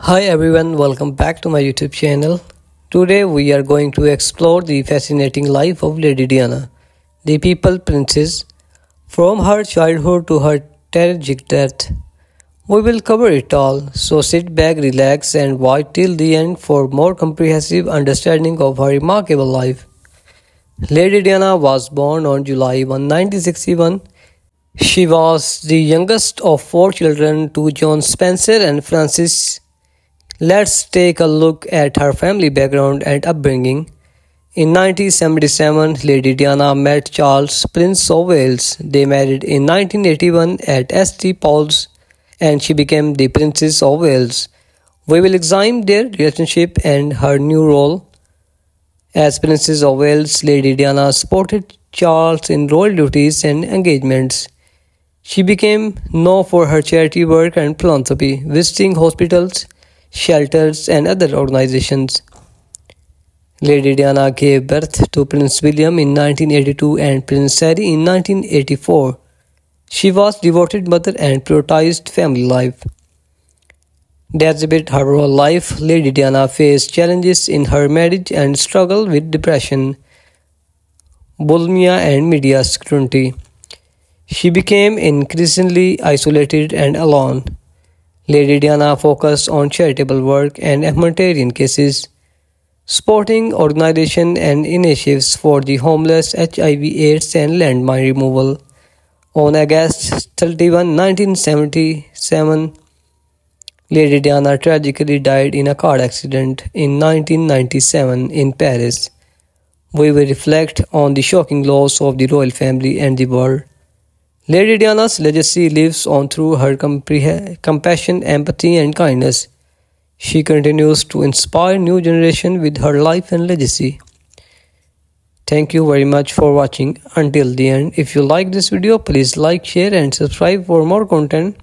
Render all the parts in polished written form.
Hi everyone, welcome back to my YouTube channel. Today we are going to explore the fascinating life of Lady Diana, the People Princess, from her childhood to her tragic death. We will cover it all, so sit back, relax, and watch till the end for more comprehensive understanding of her remarkable life. Lady Diana was born on July 1, 1961. She was the youngest of four children to John Spencer and Frances. Let's take a look at her family background and upbringing. In 1977, Lady Diana met Charles, Prince of Wales. They married in 1981 at St. Paul's and she became the Princess of Wales. We will examine their relationship and her new role. As Princess of Wales, Lady Diana supported Charles in royal duties and engagements. She became known for her charity work and philanthropy, visiting hospitals, shelters, and other organizations. Lady Diana gave birth to Prince William in 1982 and Prince Harry in 1984. She was devoted mother and prioritized family life. That's a bit her whole life. Lady Diana faced challenges in her marriage and struggled with depression, bulimia, and media scrutiny. She became increasingly isolated and alone. Lady Diana focused on charitable work and humanitarian cases, supporting organizations and initiatives for the homeless, HIV/AIDS, and landmine removal. On August 31, 1977, Lady Diana tragically died in a car accident in 1997 in Paris. We will reflect on the shocking loss of the royal family and the world. Lady Diana's legacy lives on through her compassion, empathy, and kindness. She continues to inspire new generation with her life and legacy. Thank you very much for watching until the end. If you like this video, please like, share, and subscribe for more content.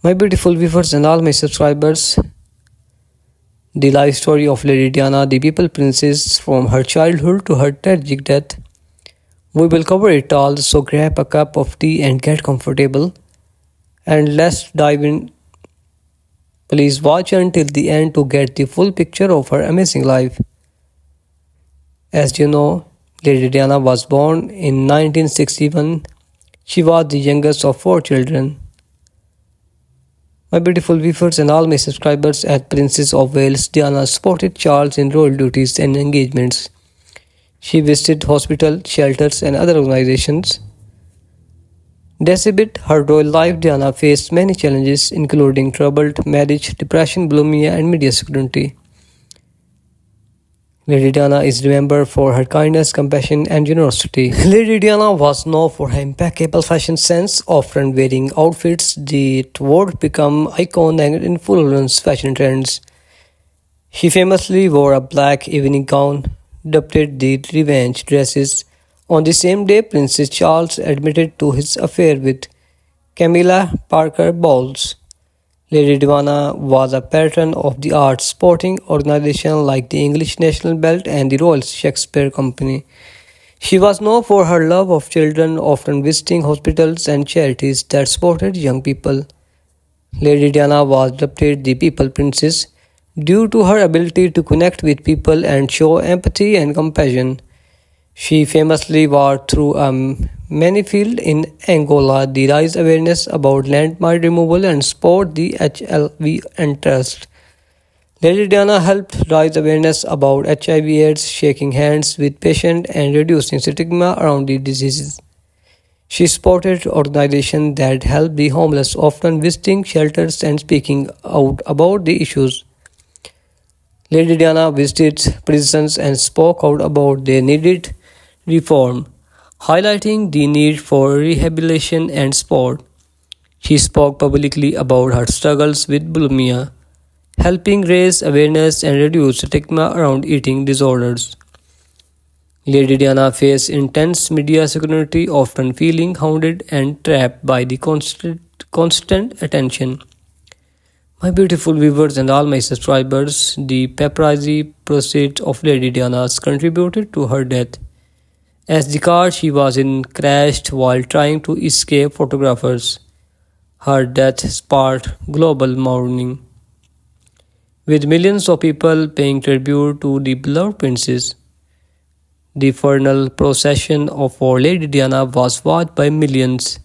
My beautiful viewers and all my subscribers, the life story of Lady Diana, the People Princess, from her childhood to her tragic death. We will cover it all, so grab a cup of tea and get comfortable. And let's dive in. Please watch until the end to get the full picture of her amazing life. As you know, Lady Diana was born in 1961. She was the youngest of four children. My beautiful viewers and all my subscribers, as Princess of Wales, Diana supported Charles in royal duties and engagements. She visited hospitals, shelters, and other organizations. Despite her royal life, Diana faced many challenges, including troubled marriage, depression, bulimia, and media scrutiny. Lady Diana is remembered for her kindness, compassion, and generosity. Lady Diana was known for her impeccable fashion sense, often wearing outfits that would become iconic and influence fashion trends. She famously wore a black evening gown, adopted the revenge dresses. On the same day, Prince Charles admitted to his affair with Camilla Parker Bowles. Lady Diana was a patron of the arts, supporting organizations like the English National Belt and the Royal Shakespeare Company. She was known for her love of children, often visiting hospitals and charities that supported young people. Lady Diana was dubbed the People Princess due to her ability to connect with people and show empathy and compassion. She famously walked through a minefield in Angola to raise awareness about landmine removal and support the HIV interest. Lady Diana helped raise awareness about HIV/AIDS, shaking hands with patients and reducing stigma around the diseases. She supported organizations that help the homeless, often visiting shelters and speaking out about the issues. Lady Diana visited prisons and spoke out about their needed reform, highlighting the need for rehabilitation and support. She spoke publicly about her struggles with bulimia, helping raise awareness and reduce stigma around eating disorders. Lady Diana faced intense media scrutiny, often feeling hounded and trapped by the constant attention. My beautiful viewers and all my subscribers, the paparazzi pursuit of Lady Diana contributed to her death, as the car she was in crashed while trying to escape photographers. Her death sparked global mourning. with millions of people paying tribute to the beloved princess. The funeral procession for Lady Diana was watched by millions,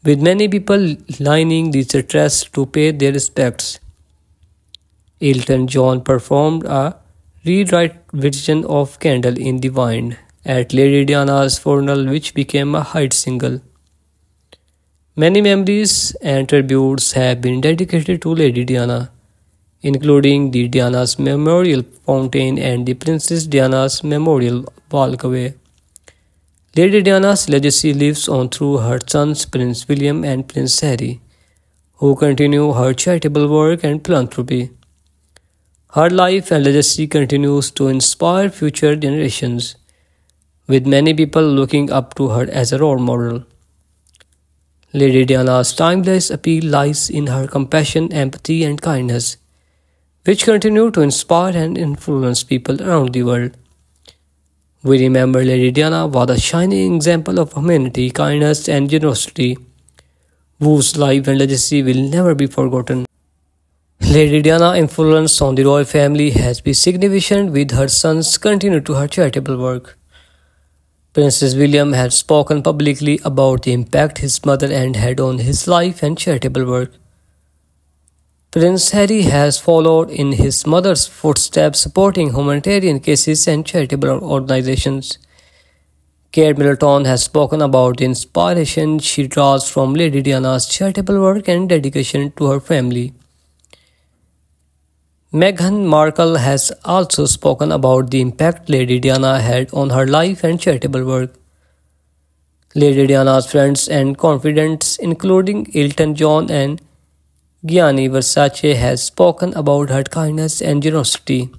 with many people lining the streets to pay their respects. Elton John performed a rewrite version of Candle in the Wind at Lady Diana's funeral, which became a hit single. Many memories and tributes have been dedicated to Lady Diana, including the Diana's Memorial Fountain and the Princess Diana's Memorial Walkway. Lady Diana's legacy lives on through her sons Prince William and Prince Harry, who continue her charitable work and philanthropy. Her life and legacy continues to inspire future generations, with many people looking up to her as a role model. Lady Diana's timeless appeal lies in her compassion, empathy, and kindness, which continue to inspire and influence people around the world. We remember Lady Diana was a shining example of humanity, kindness, and generosity, whose life and legacy will never be forgotten. Lady Diana's influence on the royal family has been significant, with her sons continuing to her charitable work. Prince William has spoken publicly about the impact his mother and had on his life and charitable work. Prince Harry has followed in his mother's footsteps, supporting humanitarian cases and charitable organizations. Kate Middleton has spoken about the inspiration she draws from Lady Diana's charitable work and dedication to her family. Meghan Markle has also spoken about the impact Lady Diana had on her life and charitable work. Lady Diana's friends and confidants, including Elton John and Gianni Versace, has spoken about her kindness and generosity.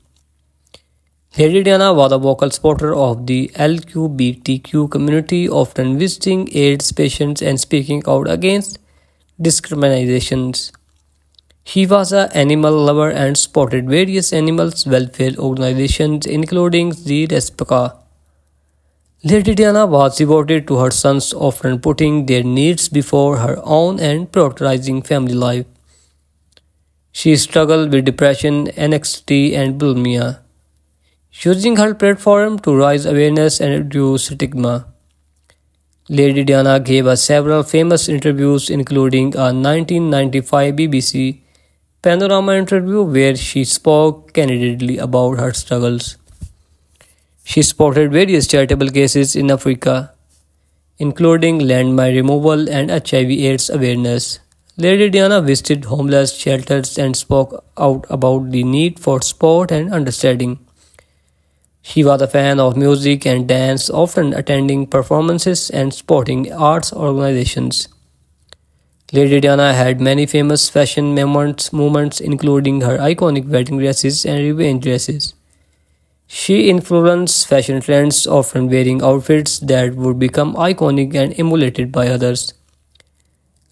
Lady Diana was a vocal supporter of the LGBTQ community, often visiting AIDS patients and speaking out against discriminations. She was an animal lover and supported various animals welfare organizations, including the Rescpa. Lady Diana was devoted to her sons, often putting their needs before her own and prioritizing family life. She struggled with depression, anxiety, and bulimia, using her platform to raise awareness and reduce stigma. Lady Diana gave us several famous interviews, including a 1995 BBC Panorama interview where she spoke candidly about her struggles. She supported various charitable cases in Africa, including landmine removal and HIV/AIDS awareness. Lady Diana visited homeless shelters and spoke out about the need for support and understanding. She was a fan of music and dance, often attending performances and supporting arts organizations. Lady Diana had many famous fashion moments, including her iconic wedding dresses and revenge dresses. She influenced fashion trends, often wearing outfits that would become iconic and emulated by others.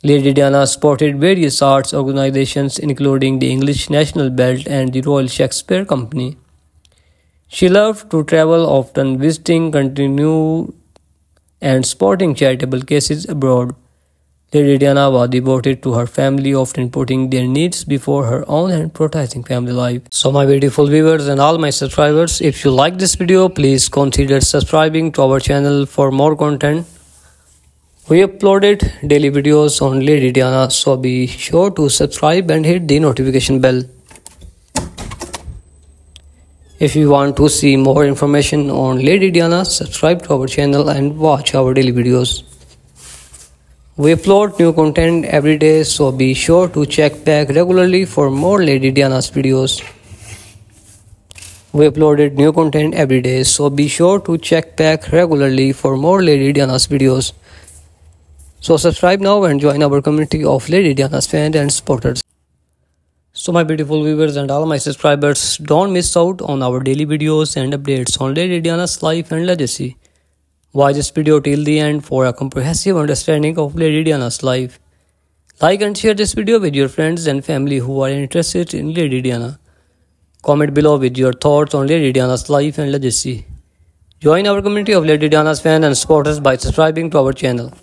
Lady Diana supported various arts organizations, including the English National Ballet and the Royal Shakespeare Company. She loved to travel, often visiting, continue, and supporting charitable cases abroad. Lady Diana was devoted to her family, often putting their needs before her own and prioritizing family life. So my beautiful viewers and all my subscribers, if you like this video, please consider subscribing to our channel for more content. We uploaded daily videos on Lady Diana, so be sure to subscribe and hit the notification bell. If you want to see more information on Lady Diana, subscribe to our channel and watch our daily videos. We upload new content every day, so be sure to check back regularly for more Lady Diana's videos. We uploaded new content every day, so be sure to check back regularly for more Lady Diana's videos. So subscribe now and join our community of Lady Diana's fans and supporters. So my beautiful viewers and all my subscribers, don't miss out on our daily videos and updates on Lady Diana's life and legacy. Watch this video till the end for a comprehensive understanding of Lady Diana's life. Like and share this video with your friends and family who are interested in Lady Diana. Comment below with your thoughts on Lady Diana's life and legacy. Join our community of Lady Diana's fans and supporters by subscribing to our channel.